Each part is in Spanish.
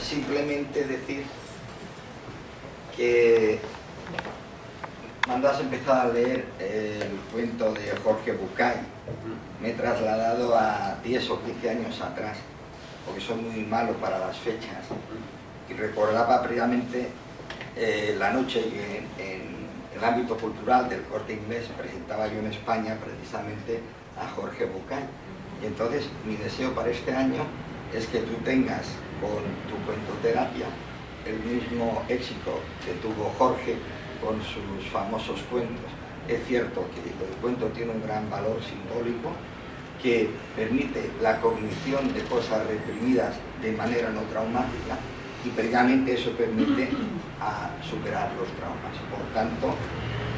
Simplemente decir que cuando has empezado a leer el cuento de Jorge Bucay, me he trasladado a 10 o 15 años atrás, porque soy muy malo para las fechas, y recordaba previamente la noche que en el ámbito cultural del Corte Inglés presentaba yo en España precisamente a Jorge Bucay. Y entonces mi deseo para este año es que tú tengas con tu cuentoterapia el mismo éxito que tuvo Jorge con sus famosos cuentos. Es cierto que el cuento tiene un gran valor simbólico que permite la cognición de cosas reprimidas de manera no traumática, y precisamente eso permite superar los traumas. Por tanto,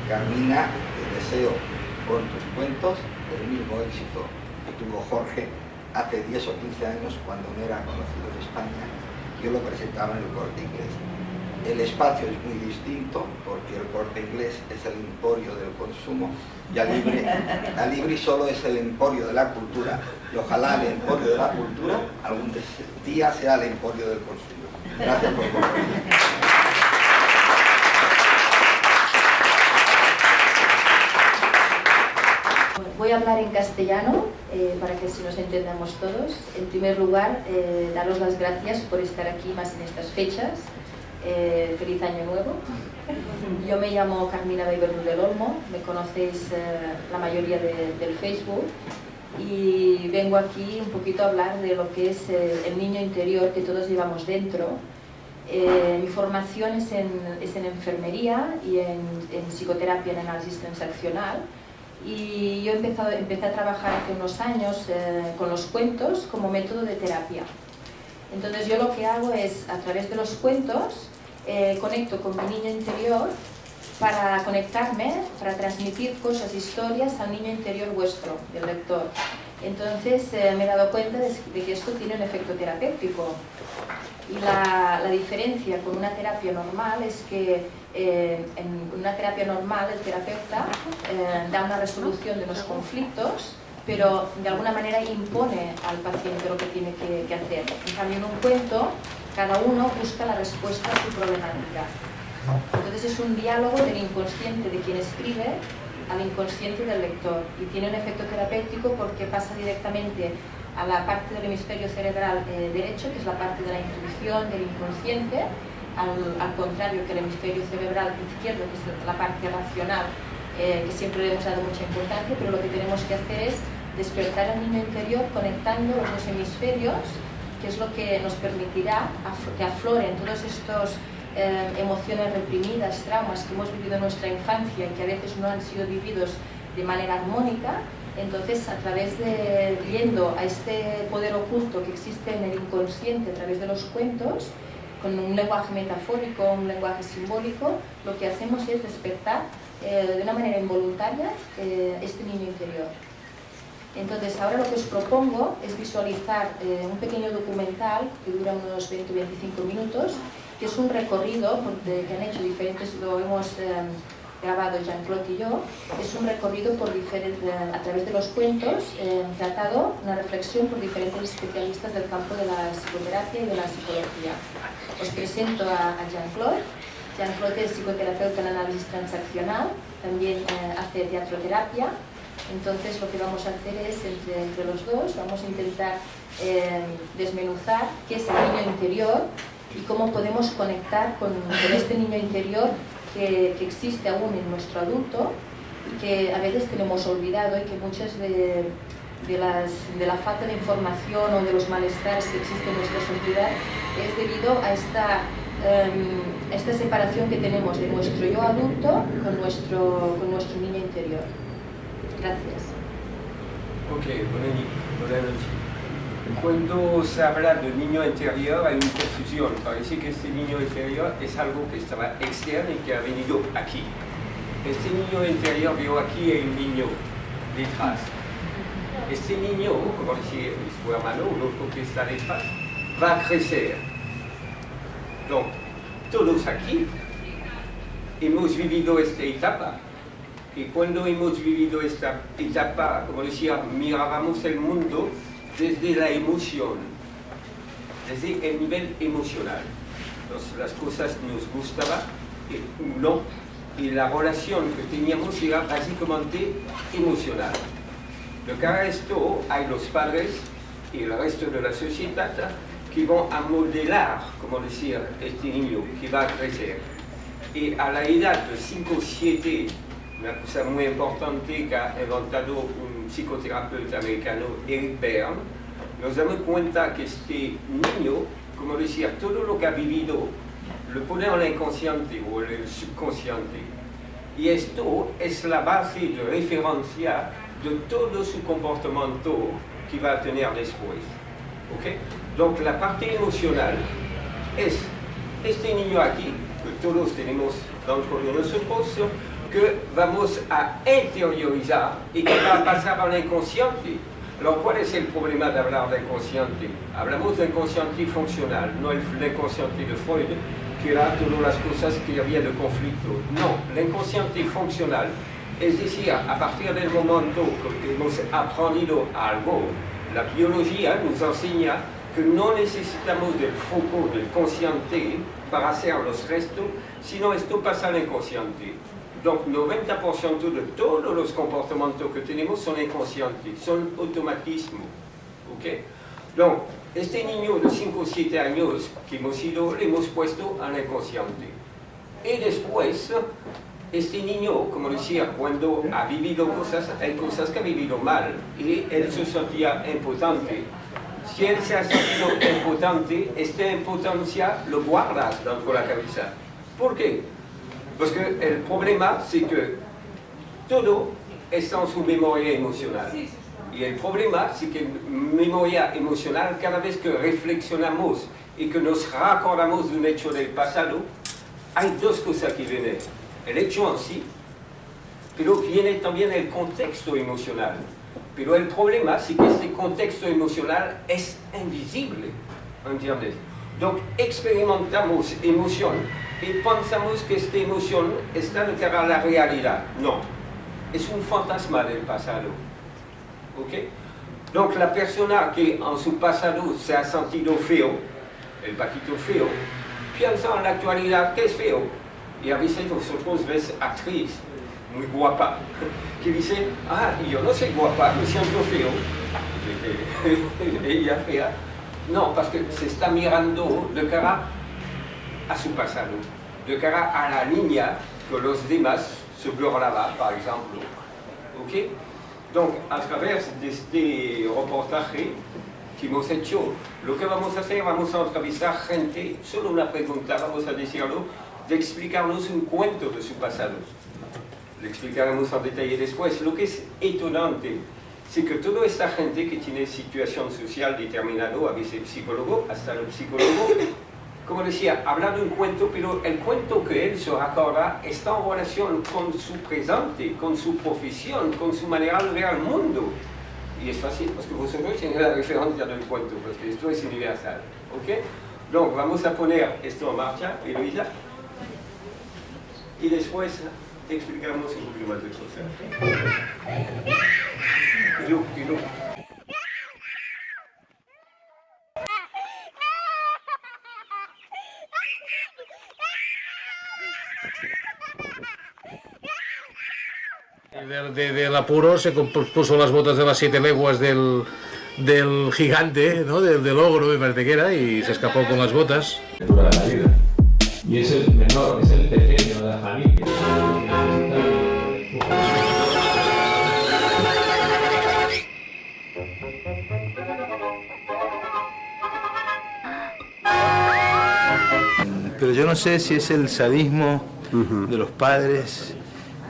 Carmina, te deseo con tus cuentos el mismo éxito que tuvo Jorge hace 10 o 15 años, cuando no era conocido en España. Yo lo presentaba en el Corte Inglés. El espacio es muy distinto, porque el Corte Inglés es el emporio del consumo y Alibri solo es el emporio de la cultura, y ojalá el emporio de la cultura algún día sea el emporio del consumo. Gracias por compartir. Voy a hablar en castellano para que así nos entendamos todos. En primer lugar, daros las gracias por estar aquí más en estas fechas. Feliz Año Nuevo. Yo me llamo Carmina Beibernu del Olmo, me conocéis la mayoría del Facebook, y vengo aquí un poquito a hablar de lo que es el niño interior que todos llevamos dentro. Mi formación es en enfermería y en psicoterapia en análisis transaccional, y yo empecé a trabajar hace unos años con los cuentos como método de terapia. Entonces yo lo que hago es, a través de los cuentos, conecto con mi niño interior para conectarme, para transmitir cosas, historias al niño interior vuestro, del lector. Entonces me he dado cuenta de que esto tiene un efecto terapéutico. Y la diferencia con una terapia normal es que en una terapia normal el terapeuta da una resolución de los conflictos, pero de alguna manera impone al paciente lo que tiene que hacer. En cambio, en un cuento, cada uno busca la respuesta a su problemática. Entonces es un diálogo del inconsciente de quien escribe al inconsciente del lector, y tiene un efecto terapéutico porque pasa directamente a la parte del hemisferio cerebral derecho, que es la parte de la intuición, del inconsciente, al contrario que el hemisferio cerebral izquierdo, que es la parte racional, que siempre le hemos dado mucha importancia, pero lo que tenemos que hacer es despertar al niño interior conectando los dos hemisferios, que es lo que nos permitirá que afloren todos estos emociones reprimidas, traumas que hemos vivido en nuestra infancia y que a veces no han sido vividos de manera armónica. Entonces, a través de yendo a este poder oculto que existe en el inconsciente a través de los cuentos, con un lenguaje metafórico, un lenguaje simbólico, lo que hacemos es despertar de una manera involuntaria este niño interior. Entonces, ahora lo que os propongo es visualizar un pequeño documental que dura unos 20-25 minutos, que es un recorrido que han hecho diferentes, lo hemos grabado Jean-Claude y yo. Es un recorrido a través de los cuentos, tratado, una reflexión por diferentes especialistas del campo de la psicoterapia y de la psicología. Os presento a Jean-Claude. Jean-Claude es psicoterapeuta en análisis transaccional, también hace teatroterapia. Entonces lo que vamos a hacer es, entre los dos, vamos a intentar desmenuzar qué es el niño interior y cómo podemos conectar con este niño interior que existe aún en nuestro adulto y que a veces tenemos olvidado, y que muchas de la falta de información o de los malestares que existen en nuestra sociedad es debido a esta separación que tenemos de nuestro yo adulto con nuestro niño interior. Gracias. Ok, buenas noches. Cuando se habla del niño interior hay una confusión. Parece que este niño interior es algo que estaba externo y que ha venido aquí. Este niño interior, veo aquí, hay un niño detrás. Este niño, como decía su hermano, lo que está detrás, va a crecer. Donc, todos aquí hemos vivido esta etapa. Y cuando hemos vivido esta etapa, como decía, mirábamos el mundo desde la emoción, desde el nivel emocional. Entonces, las cosas nos gustaban y no. Y la relación que teníamos era básicamente emocional. De cara a esto, hay los padres y el resto de la sociedad que van a modelar, como decir, este niño que va a crecer. Y a la edad de 5 o 7, una cosa muy importante que ha inventado un psicoterapeuta americano, Eric Berne, nos damos cuenta que este niño, como decir, todo lo que ha vivido, lo pone en el inconsciente o en el subconsciente. Y esto es la base de referencia de todo su comportamiento que va a tener después. ¿Okay? Donc la parte emocional es este niño aquí, que todos tenemos dentro de nosotros, que vamos a interiorizar y que va a pasar al inconsciente. Alors, ¿cuál es el problema de hablar de inconsciente? Hablamos de inconsciente funcional, no el inconsciente de Freud, que era todas las cosas que había de conflicto. No, el inconsciente funcional, es decir, a partir del momento que hemos aprendido algo, la biología nos enseña que no necesitamos del foco del consciente para hacer los restos, sino esto pasa al inconsciente. Donc 90% de todos los comportamientos que tenemos son inconscientes, son automatismos. ¿Okay? Donc, este niño de 5 o 7 años que hemos ido, le hemos puesto al inconsciente. Y después, este niño, como decía, cuando ha vivido cosas, hay cosas que ha vivido mal y él se sentía impotente. Si él se ha sentido impotente, esta impotencia lo guardas dentro de la cabeza. ¿Por qué? Porque el problema es que todo está en su memoria emocional. Y el problema es que memoria emocional, cada vez que reflexionamos y que nos recordamos de un hecho del pasado, hay dos cosas que vienen. El hecho en sí, pero viene también el contexto emocional. Pero el problema es que este contexto emocional es invisible, ¿entiendes? Donc experimentamos emoción y pensamos que esta emoción está de cara a la realidad. No, es un fantasma del pasado. ¿Okay? Donc la persona que en su pasado se ha sentido feo, el patito feo, piensa en la actualidad que es feo. Y a veces vosotros ves actriz muy guapa que dice, ah, yo no soy guapa, me siento feo. Ella fea. No, porque se está mirando de cara a su pasado, de cara a la niña que los demás se burlaban, por ejemplo. ¿Okay? Donc, a través de este reportaje que hemos hecho, lo que vamos a hacer, vamos a entrevistar gente, solo una pregunta, vamos a decirlo, de explicarnos un cuento de su pasado. Lo explicaremos en detalle después. Lo que es etonante es que toda esta gente que tiene situación social determinada, a veces psicólogo, hasta el psicólogo, como decía, habla de un cuento, pero el cuento que él se recuerda está en relación con su presente, con su profesión, con su manera de ver el mundo. Y es fácil, porque vosotros tenéis la referencia del cuento, porque esto es universal. ¿Okay? Donc, vamos a poner esto en marcha, Eloisa, y después explicamos un poquito más de cosas. Del apuro se puso las botas de las 7 leguas del gigante, ¿no? del ogro, me parece que era, y se escapó con las botas. Toda la vida. Y es el menor, es el pequeño de la familia. Pero yo no sé si es el sadismo de los padres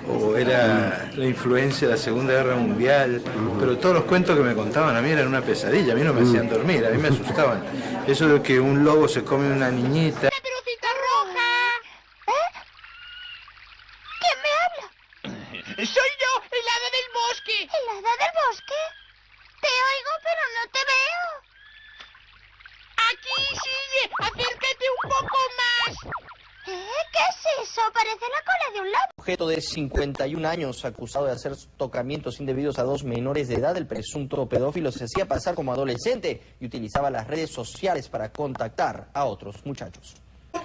o era la influencia de la Segunda Guerra Mundial, pero todos los cuentos que me contaban a mí eran una pesadilla, a mí no me hacían dormir, a mí me asustaban. Eso de que un lobo se come una niñita. ¡Caperucita Roja! ¿Eh? ¿Quién me habla? ¡Soy yo, el hada del bosque! ¿El hada del bosque? Te oigo, pero no te veo. Aquí sigue, acércate un poco más. ¿Qué es eso? Parece la cola de un lobo. Sujeto de 51 años acusado de hacer tocamientos indebidos a 2 menores de edad, el presunto pedófilo se hacía pasar como adolescente y utilizaba las redes sociales para contactar a otros muchachos.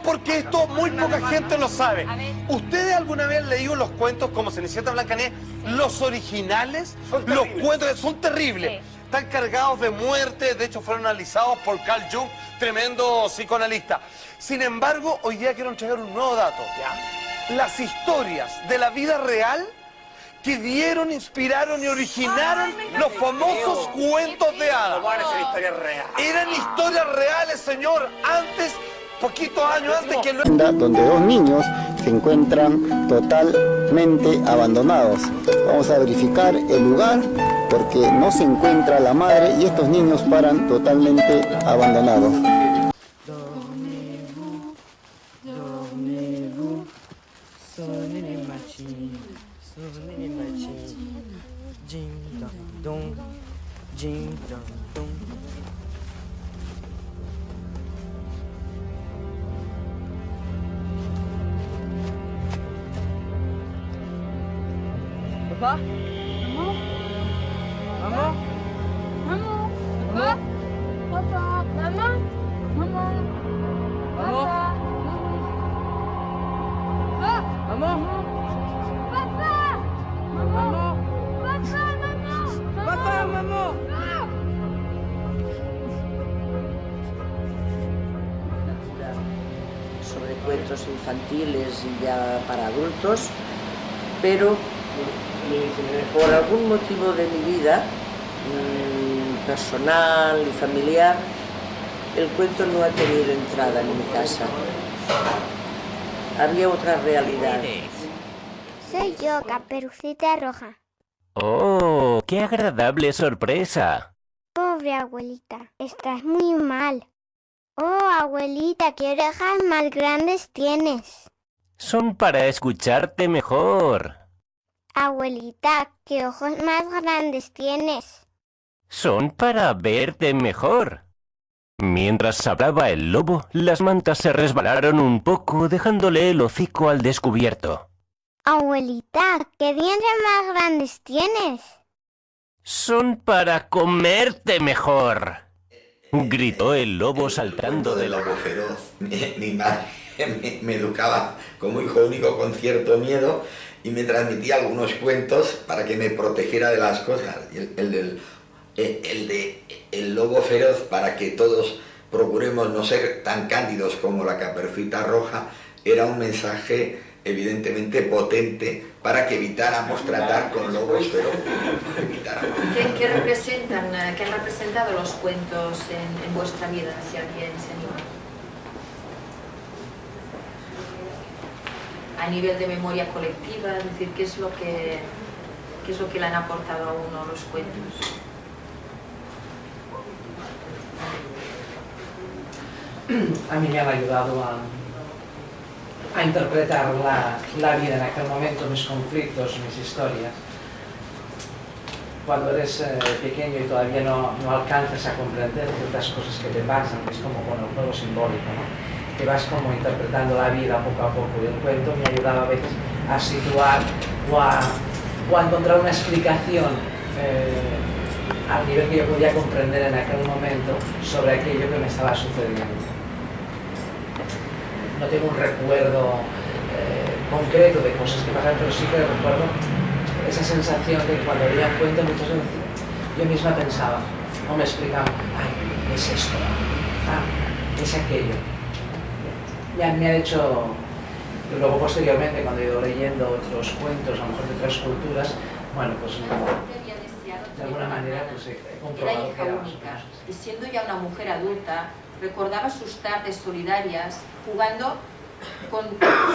Porque esto muy poca gente lo sabe. ¿Ustedes alguna vez han leído los cuentos como Cenicienta, Blancanieves? Los originales, los cuentos son terribles. Sí. Están cargados de muerte, de hecho fueron analizados por Carl Jung, tremendo psicoanalista. Sin embargo, hoy día quiero entregar un nuevo dato. ¿Ya? Las historias de la vida real que dieron, inspiraron y originaron los famosos cuentos de hadas. Eran historias reales, señor, antes, poquitos años antes que lo... Donde 2 niños se encuentran totalmente abandonados. Vamos a verificar el lugar porque no se encuentra la madre y estos niños paran totalmente abandonados. Papá? Mamá? Mamá? Papá? Papá? Mamá? Mamá? Papá? Mamá? Mamá? Papá? Mamá? Papá? Mamá? Sobre cuentos infantiles y ya para adultos, pero por algún motivo de mi vida, personal y familiar, el cuento no ha tenido entrada en mi casa. Había otra realidad. Soy yo, Caperucita Roja. ¡Oh, qué agradable sorpresa! Pobre abuelita, estás muy mal. Oh, abuelita, qué orejas más grandes tienes. Son para escucharte mejor. Abuelita, qué ojos más grandes tienes. Son para verte mejor. Mientras hablaba el lobo, las mantas se resbalaron un poco, dejándole el hocico al descubierto. Abuelita, qué dientes más grandes tienes. Son para comerte mejor. Gritó el lobo saltando del lobo feroz. Mi madre me educaba como hijo único con cierto miedo y me transmitía algunos cuentos para que me protegiera de las cosas. El lobo feroz, para que todos procuremos no ser tan cándidos como la Caperucita Roja, era un mensaje evidentemente potente para que evitáramos tratar con lobos feroces. ¿Qué representan, qué han representado los cuentos en vuestra vida, si alguien se anima? A nivel de memoria colectiva, es decir, ¿qué es lo que le han aportado a uno los cuentos? A mí me han ayudado a interpretar la vida en aquel momento, mis conflictos, mis historias. Cuando eres pequeño y todavía no alcanzas a comprender ciertas cosas que te pasan, es como con el juego simbólico, ¿no? Que vas como interpretando la vida poco a poco, y el cuento me ayudaba a veces a situar o a encontrar una explicación al nivel que yo podía comprender en aquel momento sobre aquello que me estaba sucediendo. No tengo un recuerdo concreto de cosas que pasaron, pero sí que recuerdo esa sensación de que cuando leía un cuento muchas veces yo misma pensaba, o me explicaba, ay, es esto, es aquello. Ya me ha hecho, y luego posteriormente cuando he ido leyendo otros cuentos, a lo mejor de otras culturas, bueno, pues de alguna manera pues he comprobado que era única. Y siendo ya una mujer adulta, recordaba sus tardes solidarias jugando con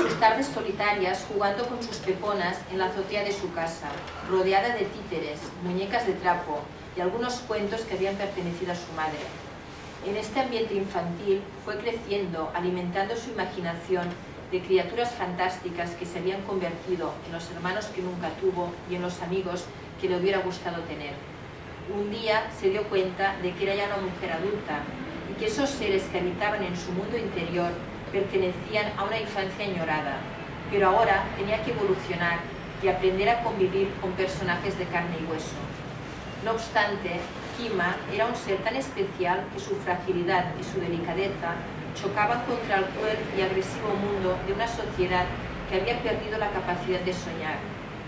sus tardes solitarias jugando con sus peponas en la azotea de su casa, rodeada de títeres, muñecas de trapo y algunos cuentos que habían pertenecido a su madre. En este ambiente infantil fue creciendo, alimentando su imaginación de criaturas fantásticas que se habían convertido en los hermanos que nunca tuvo y en los amigos que le hubiera gustado tener. Un día se dio cuenta de que era ya una mujer adulta y que esos seres que habitaban en su mundo interior pertenecían a una infancia añorada, pero ahora tenía que evolucionar y aprender a convivir con personajes de carne y hueso. No obstante, Kima era un ser tan especial que su fragilidad y su delicadeza chocaban contra el cruel y agresivo mundo de una sociedad que había perdido la capacidad de soñar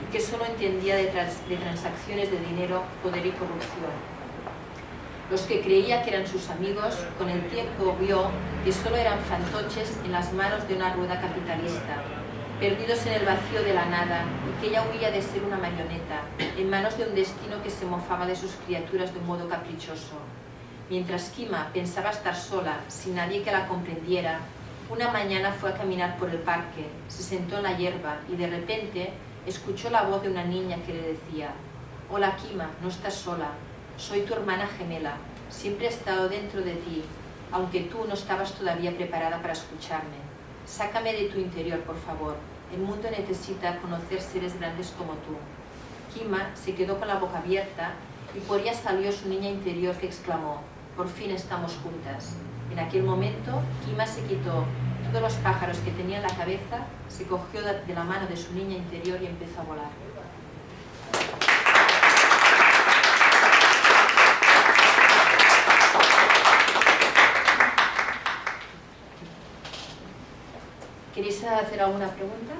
y que solo entendía de transacciones de dinero, poder y corrupción. Los que creía que eran sus amigos, con el tiempo vio que solo eran fantoches en las manos de una rueda capitalista, perdidos en el vacío de la nada, y que ella huía de ser una marioneta, en manos de un destino que se mofaba de sus criaturas de un modo caprichoso. Mientras Kima pensaba estar sola, sin nadie que la comprendiera, una mañana fue a caminar por el parque, se sentó en la hierba y de repente escuchó la voz de una niña que le decía: «Hola Kima, no estás sola, soy tu hermana gemela, siempre he estado dentro de ti, aunque tú no estabas todavía preparada para escucharme. Sácame de tu interior, por favor, el mundo necesita conocer seres grandes como tú». Kima se quedó con la boca abierta y por ella salió su niña interior que exclamó: «Por fin estamos juntas». En aquel momento, Kima se quitó todos los pájaros que tenía en la cabeza, se cogió de la mano de su niña interior y empezó a volar. ¿Queréis hacer alguna pregunta?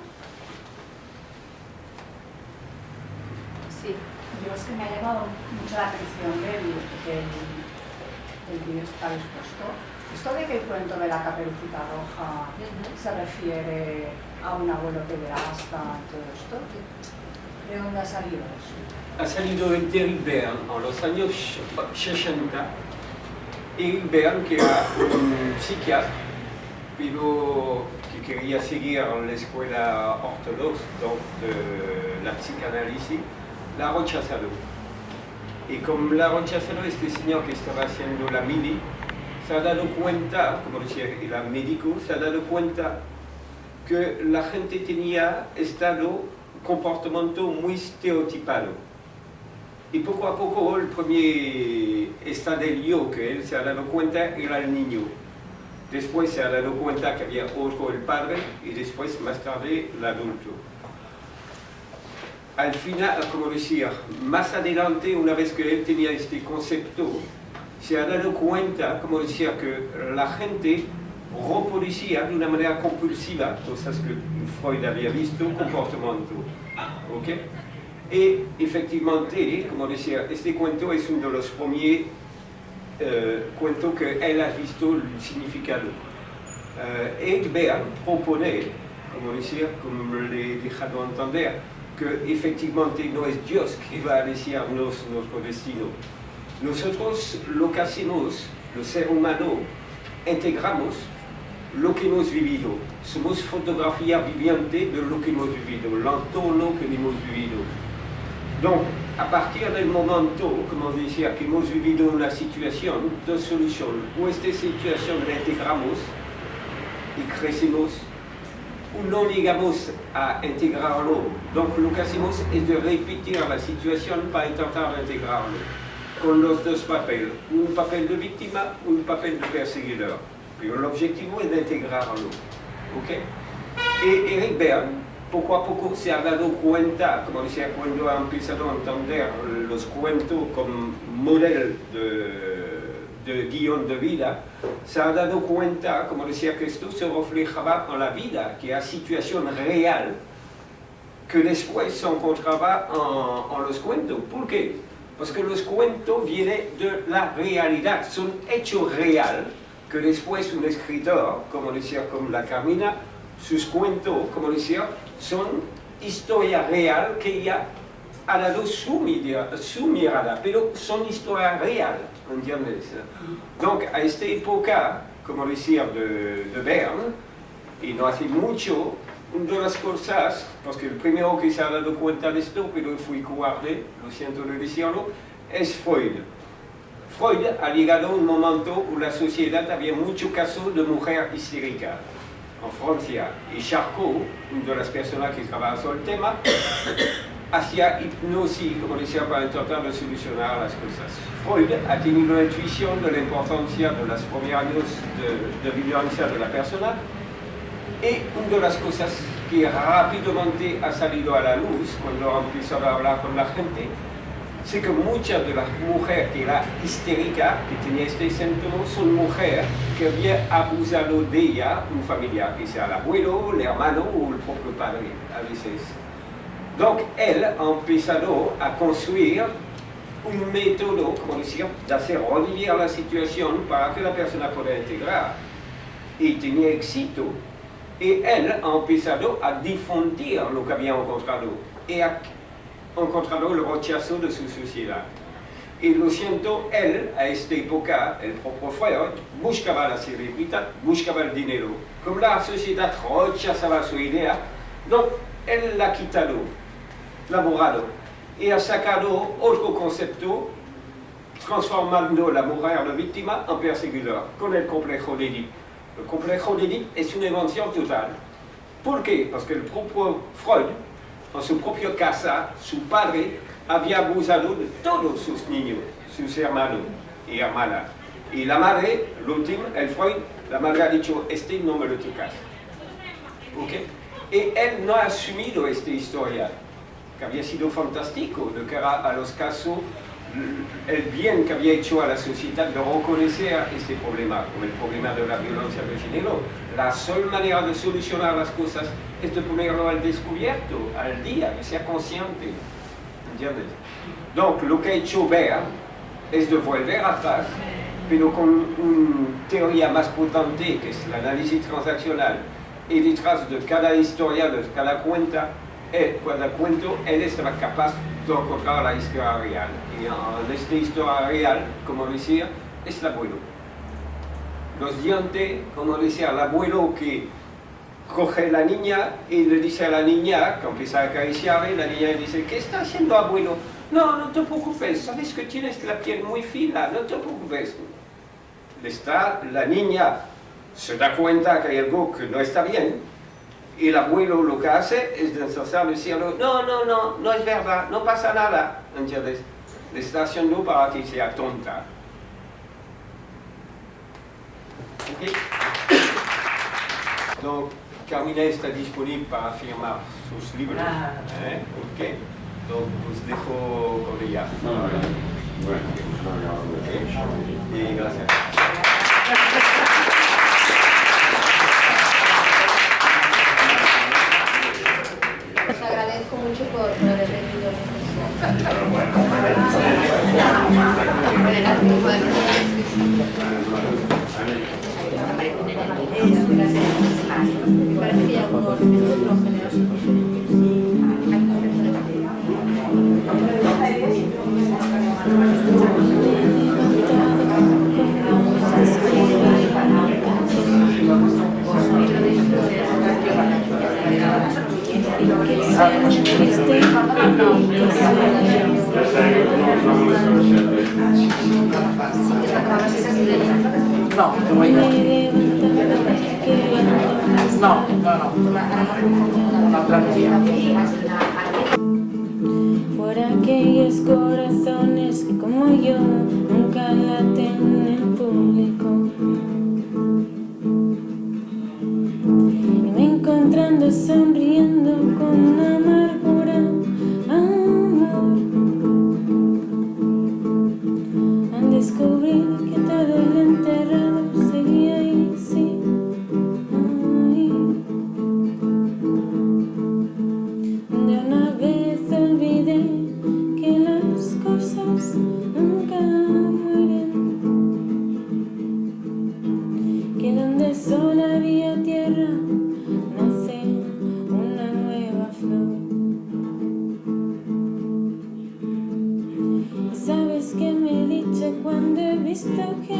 Sí. Yo es que me ha llamado mucho la atención que el vídeo está dispuesto. Esto de que el cuento de la Caperucita Roja se refiere a un abuelo que le asta y todo esto, ¿de dónde ha salido eso? Ha salido de Eric Berne en los años 60. Eric Berne, que era un psiquiatra, pero que quería seguir en la escuela ortodoxa de la psicanálisis, la ha rechazado. Y como la ha rechazado, este señor que estaba haciendo la mili se ha dado cuenta, como decía, era médico, se ha dado cuenta que la gente tenía comportamiento muy estereotipado. Y poco a poco el primer estadio que él se ha dado cuenta era el niño. Después se ha dado cuenta que había otro, el padre, y después, más tarde, el adulto. Al final, como decía, más adelante, una vez que él tenía este concepto, se ha dado cuenta, como decía, que la gente reproducía de una manera compulsiva cosas que Freud había visto, comportamiento. ¿Okay? Y efectivamente, como decía, este cuento es uno de los primeros cuentos que él ha visto el significado. Eric Berne propone, como decía, como le he dejado entender, que efectivamente no es Dios que va a decirnos nuestro destino. Nosotros lo que hacemos, los seres humanos, integramos lo que hemos vivido. Somos fotografía viviente de lo que hemos vivido, el entorno que hemos vivido. Donc, a partir del momento, como decía, que hemos vivido una situación, dos soluciones. O esta situación la integramos y crecemos, o no llegamos a integrarlo. Donc, lo que hacemos es de repetir la situación para intentar integrarlo. Con los dos papeles, un papel de víctima, un papel de perseguidor. Pero el objetivo es de integrarlo. ¿Okay? Y Eric Berne, poco a poco se ha dado cuenta, como decía, cuando ha empezado a entender los cuentos como modelo de guión de vida, se ha dado cuenta, como decía, que esto se reflejaba en la vida, que era situación real, que después se encontraba en los cuentos. ¿Por qué? Porque los cuentos vienen de la realidad, son hechos reales, que después un escritor, como decía, como la Carmina, sus cuentos, como decía, son historia real que ella ha dado su mirada, pero son historia real, ¿entiendes? Donc, a esta época, como decía, de Berne, Y no hace mucho, una de las cosas, porque el primero que se ha dado cuenta de esto, pero fui cobarde, lo siento de decirlo, es Freud. Freud ha llegado a un momento où la sociedad había mucho caso de mujer histérica en Francia. Y Charcot, una de las personas que trabaja sobre el tema, hacía hipnosis, como decía, para tratar de solucionar las cosas. Freud ha tenido una intuición de la importancia de los primeros años de vivencia de la persona. Y una de las cosas que rápidamente ha salido a la luz cuando ha empezado a hablar con la gente, es que muchas de las mujeres que eran histéricas, que tenían este síntoma, son mujeres que habían abusado de ella un familiar, que sea el abuelo, el hermano o el propio padre, a veces. Donc, él ha empezado a construir un método, como decía, de hacer revivir la situación para que la persona pueda integrar. Y tenía éxito. Y él ha empezado a difundir lo que había encontrado. Y ha encontrado el rechazo de su sociedad. Y lo siento, él, a esta época, el propio Freud, buscaba la celebridad, buscaba el dinero. Como la sociedad rechazaba su idea, donc, él la ha quitado, la ha borrado. Y ha sacado otro concepto, transformando la mujer de víctima en perseguidor, con el complejo de Edipo. El complejo de Edipo es una invención total. ¿Por qué? Porque el propio Freud, en su propia casa, su padre había abusado de todos sus niños, sus hermanos y hermanas. Y la madre, el último, el Freud, la madre ha dicho, este no me lo tocas. ¿Okay? Y él no ha asumido esta historia, que había sido fantástico, de cara a los casos, el bien que había hecho a la sociedad de reconocer este problema, como el problema de la violencia de género. La sola manera de solucionar las cosas es de ponerlo al descubierto, al día, de ser consciente. ¿Entiendes? Donc, lo que ha hecho Bert es de volver atrás, pero con una teoría más potente, que es el análisis transaccional, y detrás de cada historia, de cada cuento, él estaba capaz de encontrar la historia real. Y en esta historia real, como decía, es el abuelo. Los dientes, como decía, el abuelo que coge a la niña y le dice a la niña, que empieza a acariciarle, la niña le dice, ¿qué está haciendo, abuelo? No, no te preocupes, sabes que tienes la piel muy fina, no te preocupes. La niña se da cuenta que hay algo que no está bien, y el abuelo lo que hace es de decirle, no es verdad, no pasa nada. ¿Entiendes? Le está haciendo para que sea tonta. ¿Okay? Donc, Carmina está disponible para firmar sus libros. ¿Okay? Donc, os dejo con ella. ¿Okay? Y gracias. Os agradezco mucho por haber venido. Me parece que hay algunos minutos generosos. Por aquellos corazones que como yo nunca laten en público, y me encontrando sonriendo con amargura, amor, al descubrir que todo el enterrado seguía ahí, sí. De una vez olvidé que las cosas nunca mueren, que donde solo había tierra nace una nueva flor. ¿Y sabes qué me he dicho cuando he visto que